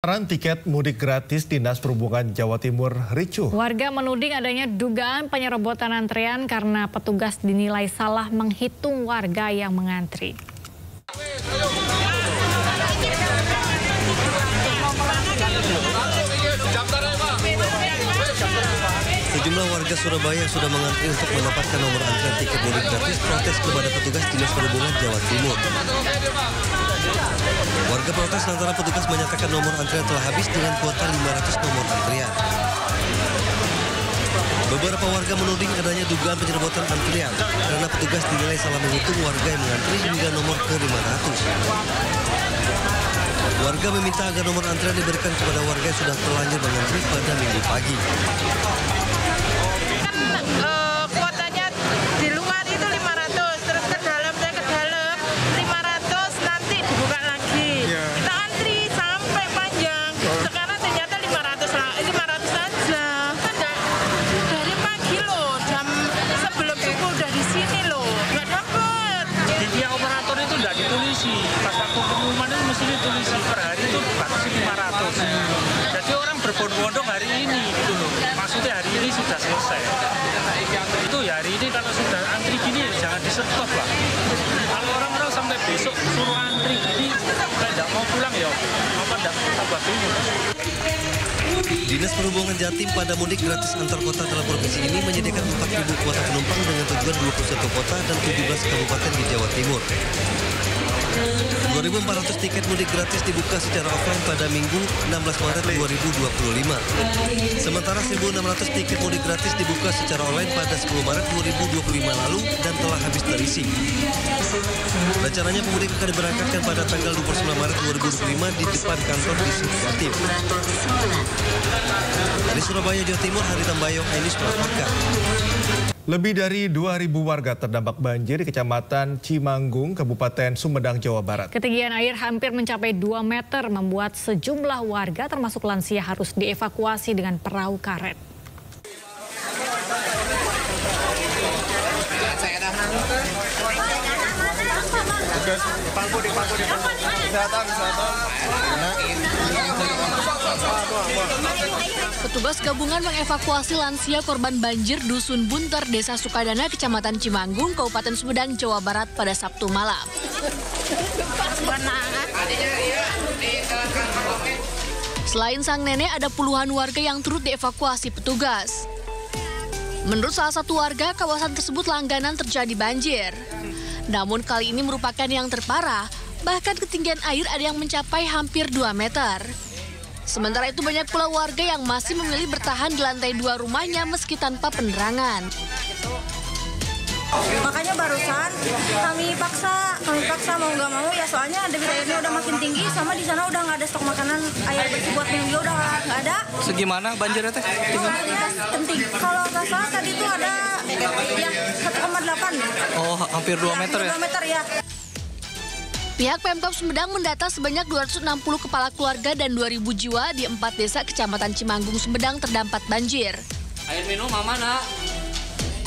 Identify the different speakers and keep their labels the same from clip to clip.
Speaker 1: Pendaftaran tiket mudik gratis Dinas Perhubungan Jawa Timur ricuh.
Speaker 2: Warga menuding adanya dugaan penyerobotan antrean karena petugas dinilai salah menghitung warga yang mengantri.
Speaker 3: Sejumlah warga Surabaya sudah mengantri untuk mendapatkan nomor antrean tiket mudik gratis protes kepada petugas Dinas Perhubungan Jawa Timur. Warga protes lantaran petugas menyatakan nomor antrean telah habis dengan kuota 500 nomor antrian. Beberapa warga menuding adanya dugaan penyerobotan antrian karena petugas dinilai salah menghitung warga yang mengantri hingga nomor ke 500. Warga meminta agar nomor antrean diberikan kepada warga yang sudah terlanjur mengantri pada Minggu pagi.
Speaker 4: Kuotanya di luar itu 500, terus ke dalam 500, nanti dibuka lagi. Kita antri sampai panjang. Sekarang ternyata 500 saja. Kan dari pagi loh, jam sebelum subuh udah di sini loh, nggak dapet.
Speaker 5: Di tiap operator itu nggak ditulisi. Pas waktu pengumuman itu mesti ditulisi per hari itu dibatasi 500. Jadi orang berbondong-bondong hari ini gitu loh. Maksudnya hari ini sudah selesai. Itu ya hari ini kalau sudah antri gini jangan di-stop lah. Kalau orang-orang sampai besok suruh antri gini, kayak nggak mau pulang ya, apa nggak tambah bingung.
Speaker 3: Dinas Perhubungan Jatim pada mudik gratis antar kota dalam provinsi ini menyediakan 4.000 kuota penumpang dengan tujuan 21 kota dan 17 kabupaten di Jawa Timur. 2.400 tiket mudik gratis dibuka secara offline pada Minggu 16 Maret 2025. Sementara 1.600 tiket mudik gratis dibuka secara online pada 10 Maret 2025 lalu dan telah habis terisi. Rencananya pemudik akan diberangkatkan pada tanggal 29 Maret 2025 di depan kantor Dishub Jatim. Dari Surabaya, Jawa Timur, Hari Tambayong, Ainus melaporkan.
Speaker 1: Lebih dari 2.000 warga terdampak banjir di Kecamatan Cimanggung, Kabupaten Sumedang, Jawa Barat.
Speaker 2: Ketinggian air hampir mencapai 2 meter membuat sejumlah warga termasuk lansia harus dievakuasi dengan perahu karet. Petugas gabungan mengevakuasi lansia korban banjir Dusun Bunter, Desa Sukadana, Kecamatan Cimanggung, Kabupaten Sumedang, Jawa Barat pada Sabtu malam. Selain sang nenek, ada puluhan warga yang turut dievakuasi petugas. Menurut salah satu warga, kawasan tersebut langganan terjadi banjir. Namun kali ini merupakan yang terparah, bahkan ketinggian air ada yang mencapai hampir 2 meter. Sementara itu banyak pula warga yang masih memilih bertahan di lantai 2 rumahnya meski tanpa penerangan.
Speaker 6: Makanya barusan kami paksa mau nggak mau ya, soalnya debit airnya udah makin tinggi, sama di sana udah nggak ada stok makanan, air bersih buat minum juga udah nggak ada.
Speaker 7: Segimana banjirnya teh?
Speaker 6: Penting. Kalau nggak salah tadi tuh ada yang 1,8.
Speaker 7: Oh, hampir 2 meter ya?
Speaker 6: 2 meter ya.
Speaker 2: Pihak Pemkab Sumedang mendata sebanyak 260 kepala keluarga dan 2.000 jiwa di 4 desa Kecamatan Cimanggung, Sumedang terdampak banjir.
Speaker 7: Air minum mana?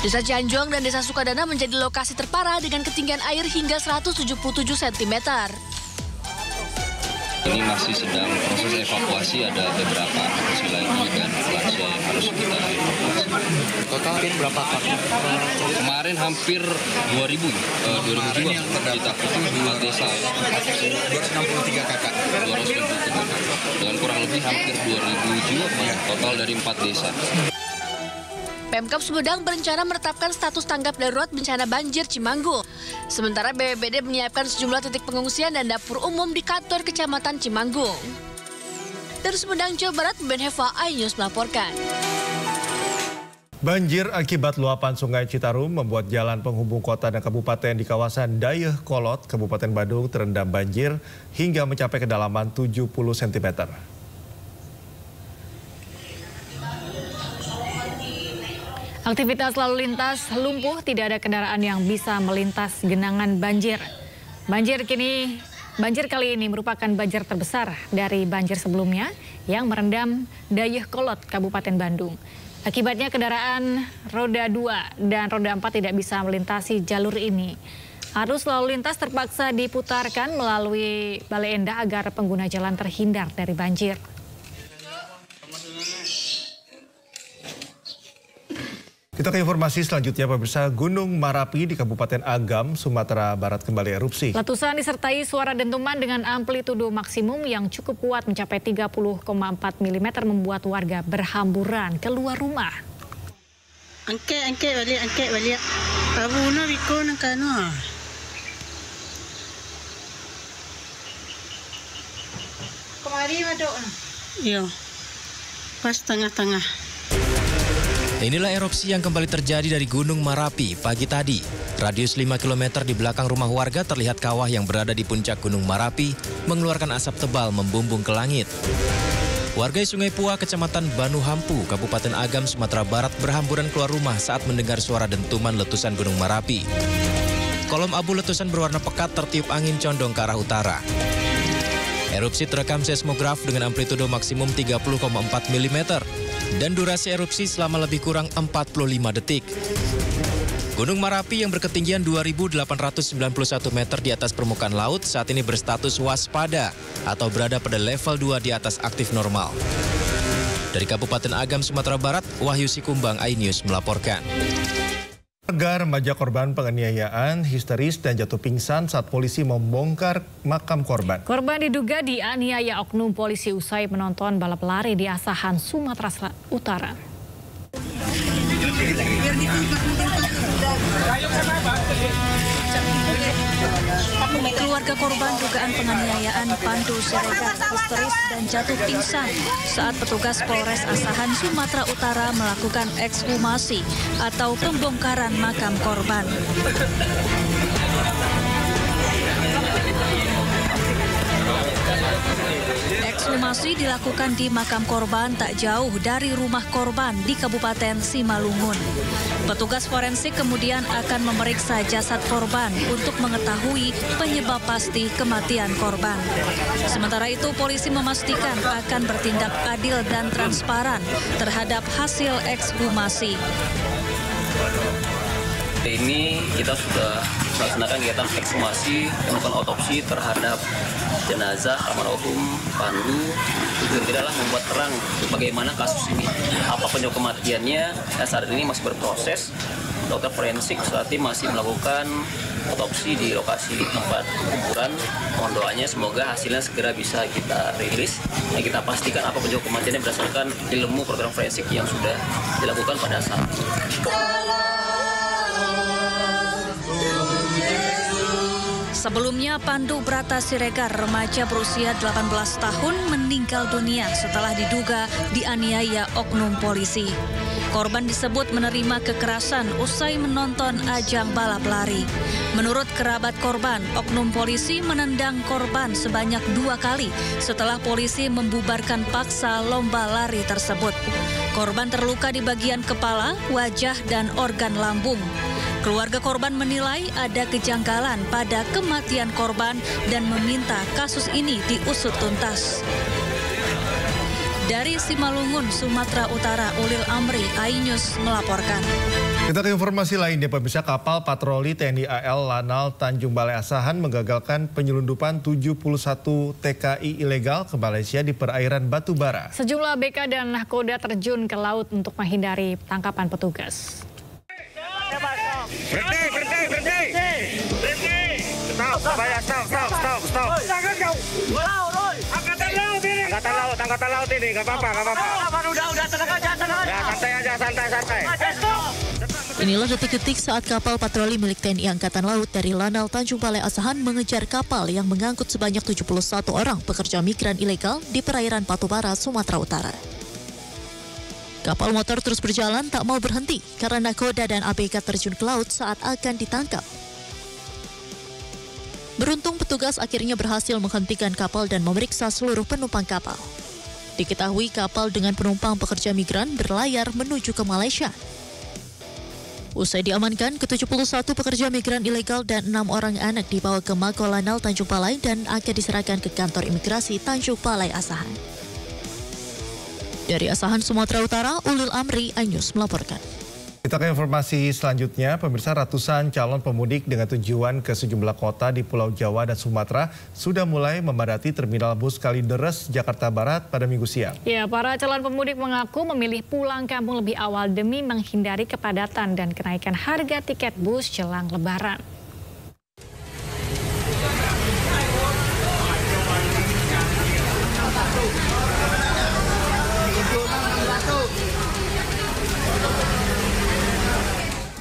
Speaker 2: Desa Cianjong dan Desa Sukadana menjadi lokasi terparah dengan ketinggian air hingga 177 cm.
Speaker 8: Ini masih sedang proses evakuasi, ada beberapa kecil lagi dan lansia yang harus kita evakuasi.
Speaker 7: Total berapa kakak?
Speaker 8: Kemarin hampir 2.000 jiwa kita di 4 desa.
Speaker 7: 263 kakak.
Speaker 8: 263 kakak. Dengan kurang lebih hampir 2.000 jiwa total dari 4 desa.
Speaker 2: Pemkab Sumedang berencana menetapkan status tanggap darurat bencana banjir Cimanggung. Sementara BPBD menyiapkan sejumlah titik pengungsian dan dapur umum di kantor Kecamatan Cimanggung. Dari Sumedang, Jawa Barat, Ben Heva, Ainus melaporkan.
Speaker 1: Banjir akibat luapan Sungai Citarum membuat jalan penghubung kota dan kabupaten di kawasan Dayeuh Kolot, Kabupaten Badung terendam banjir hingga mencapai kedalaman 70 cm.
Speaker 2: Aktivitas lalu lintas lumpuh, tidak ada kendaraan yang bisa melintas genangan banjir. Banjir kali ini merupakan banjir terbesar dari banjir sebelumnya yang merendam Dayeuh Kolot, Kabupaten Bandung. Akibatnya kendaraan roda 2 dan roda 4 tidak bisa melintasi jalur ini.
Speaker 9: Arus lalu lintas terpaksa diputarkan melalui Bale Endah agar pengguna jalan terhindar dari banjir.
Speaker 1: Kita ke informasi selanjutnya, pemirsa. Gunung Marapi di Kabupaten Agam, Sumatera Barat kembali erupsi.
Speaker 9: Letusan disertai suara dentuman dengan amplitudo maksimum yang cukup kuat mencapai 30,4 mm membuat warga berhamburan keluar rumah.
Speaker 10: Angke balik. Abuna biko nang kano. Kemari madok. Iya. Pas tengah-tengah.
Speaker 11: Inilah erupsi yang kembali terjadi dari Gunung Marapi pagi tadi. Radius 5 km di belakang rumah warga terlihat kawah yang berada di puncak Gunung Marapi mengeluarkan asap tebal membumbung ke langit. Warga Sungai Pua, Kecamatan Banu Hampu, Kabupaten Agam, Sumatera Barat berhamburan keluar rumah saat mendengar suara dentuman letusan Gunung Marapi. Kolom abu letusan berwarna pekat tertiup angin condong ke arah utara. Erupsi terekam seismograf dengan amplitudo maksimum 30,4 mm dan durasi erupsi selama lebih kurang 45 detik. Gunung Marapi yang berketinggian 2.891 meter di atas permukaan laut saat ini berstatus waspada atau berada pada level 2 di atas aktif normal. Dari Kabupaten Agam, Sumatera Barat, Wahyu Sikumbang, iNews melaporkan.
Speaker 1: Warga remaja korban penganiayaan histeris dan jatuh pingsan saat polisi membongkar makam korban.
Speaker 9: Korban diduga dianiaya oknum polisi usai menonton balap lari di Asahan, Sumatera Utara.
Speaker 12: Keluarga korban dugaan penganiayaan Pandu Siregar histeris dan jatuh pingsan saat petugas Polres Asahan, Sumatera Utara melakukan ekshumasi atau pembongkaran makam korban. Ekshumasi dilakukan di makam korban tak jauh dari rumah korban di Kabupaten Simalungun. Petugas forensik kemudian akan memeriksa jasad korban untuk mengetahui penyebab pasti kematian korban. Sementara itu, polisi memastikan akan bertindak adil dan transparan terhadap hasil ekshumasi.
Speaker 13: Ini kita sudah melaksanakan kegiatan ekshumasi, melakukan otopsi terhadap jenazah almarhum Pandu. Tujuan kita adalah membuat terang bagaimana kasus ini, apa penyebab kematiannya. Saat ini masih berproses. Dokter forensik saat ini masih melakukan otopsi di lokasi tempat kuburan. Mohon doanya semoga hasilnya segera bisa kita rilis. Dan kita pastikan apa penyebab kematiannya berdasarkan ilmu program forensik yang sudah dilakukan pada saat ini.
Speaker 12: Sebelumnya, Pandu Brata Siregar, remaja berusia 18 tahun, meninggal dunia setelah diduga dianiaya oknum polisi. Korban disebut menerima kekerasan usai menonton ajang balap lari. Menurut kerabat korban, oknum polisi menendang korban sebanyak 2 kali setelah polisi membubarkan paksa lomba lari tersebut. Korban terluka di bagian kepala, wajah, dan organ lambung. Keluarga korban menilai ada kejanggalan pada kematian korban dan meminta kasus ini diusut tuntas. Dari Simalungun, Sumatera Utara, Ulil Amri, iNews melaporkan.
Speaker 1: Kita ke informasi lainnya, pemirsa. Kapal patroli TNI AL Lanal Tanjung Balai Asahan menggagalkan penyelundupan 71 TKI ilegal ke Malaysia di perairan Batubara.
Speaker 9: Sejumlah ABK dan nahkoda terjun ke laut untuk menghindari tangkapan petugas.
Speaker 14: Berhenti. Stop. Jangan jauh. Angkatan laut ini, nggak apa-apa. Udah, tenang aja. Santai.
Speaker 15: Inilah detik-detik saat kapal patroli milik TNI Angkatan Laut dari Lanal Tanjung Balai Asahan mengejar kapal yang mengangkut sebanyak 71 orang pekerja migran ilegal di perairan Batubara, Sumatera Utara. Kapal motor terus berjalan tak mau berhenti karena nahkoda dan ABK terjun ke laut saat akan ditangkap. Beruntung petugas akhirnya berhasil menghentikan kapal dan memeriksa seluruh penumpang kapal. Diketahui kapal dengan penumpang pekerja migran berlayar menuju ke Malaysia. Usai diamankan, ke-71 pekerja migran ilegal dan 6 orang anak dibawa ke Mako Lanal Tanjung Balai dan akan diserahkan ke kantor imigrasi Tanjung Balai Asahan. Dari Asahan, Sumatera Utara, Ulil Amri, iNews melaporkan.
Speaker 1: Kita ke informasi selanjutnya, pemirsa, ratusan calon pemudik dengan tujuan ke sejumlah kota di Pulau Jawa dan Sumatera sudah mulai memadati Terminal Bus Kalideres, Jakarta Barat pada Minggu siang.
Speaker 9: Ya, para calon pemudik mengaku memilih pulang kampung lebih awal demi menghindari kepadatan dan kenaikan harga tiket bus jelang Lebaran.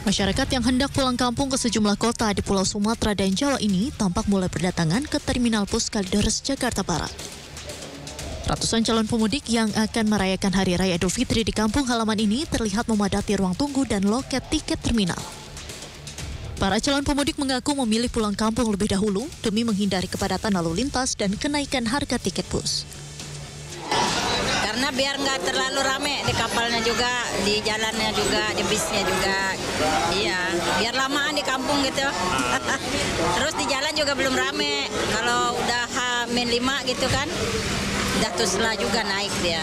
Speaker 15: Masyarakat yang hendak pulang kampung ke sejumlah kota di Pulau Sumatera dan Jawa ini tampak mulai berdatangan ke Terminal Bus Kalideres, Jakarta Barat. Ratusan calon pemudik yang akan merayakan Hari Raya Idul Fitri di kampung halaman ini terlihat memadati ruang tunggu dan loket tiket terminal. Para calon pemudik mengaku memilih pulang kampung lebih dahulu demi menghindari kepadatan lalu lintas dan kenaikan harga tiket bus.
Speaker 16: Karena biar nggak terlalu rame di kapalnya juga, di jalannya juga, di bisnya juga. Iya, biar lamaan di kampung gitu. Terus di jalan juga belum rame. Kalau udah H-5 gitu kan, udah tusla juga naik dia.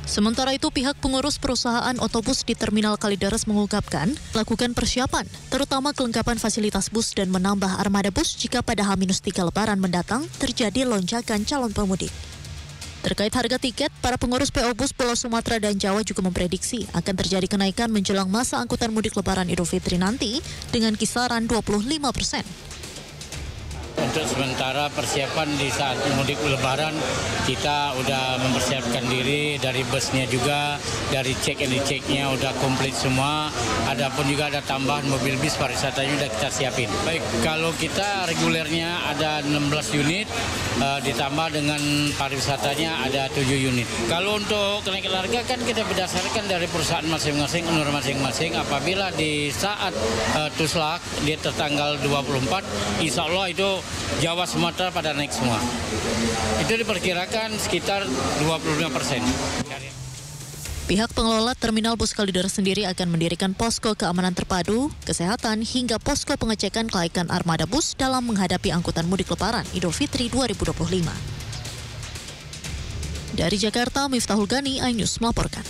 Speaker 15: Sementara itu, pihak pengurus perusahaan otobus di Terminal Kalideres mengungkapkan lakukan persiapan, terutama kelengkapan fasilitas bus dan menambah armada bus jika pada H-3 Lebaran mendatang terjadi lonjakan calon pemudik. Terkait harga tiket, para pengurus PO Bus Pulau Sumatera dan Jawa juga memprediksi akan terjadi kenaikan menjelang masa angkutan mudik Lebaran Idul Fitri nanti dengan kisaran 25%.
Speaker 17: Untuk sementara persiapan di saat mudik Lebaran, kita udah mempersiapkan diri dari busnya juga, dari cek and diceknya udah komplit semua. Adapun juga ada tambahan mobil bis pariwisatanya udah kita siapin. Baik, kalau kita regulernya ada 16 unit, ditambah dengan pariwisatanya ada 7 unit. Kalau untuk kenaikan harga kan kita berdasarkan dari perusahaan masing-masing, honor masing-masing. Apabila di saat tuslak dia tertanggal 24, insya Allah itu Jawa Sumatera pada naik semua. Itu diperkirakan sekitar 25%.
Speaker 15: Pihak pengelola Terminal Bus Kalideres sendiri akan mendirikan posko keamanan terpadu, kesehatan, hingga posko pengecekan kelaikan armada bus dalam menghadapi angkutan mudik Lebaran Idul Fitri 2025. Dari Jakarta, Miftahul Gani, iNews melaporkan.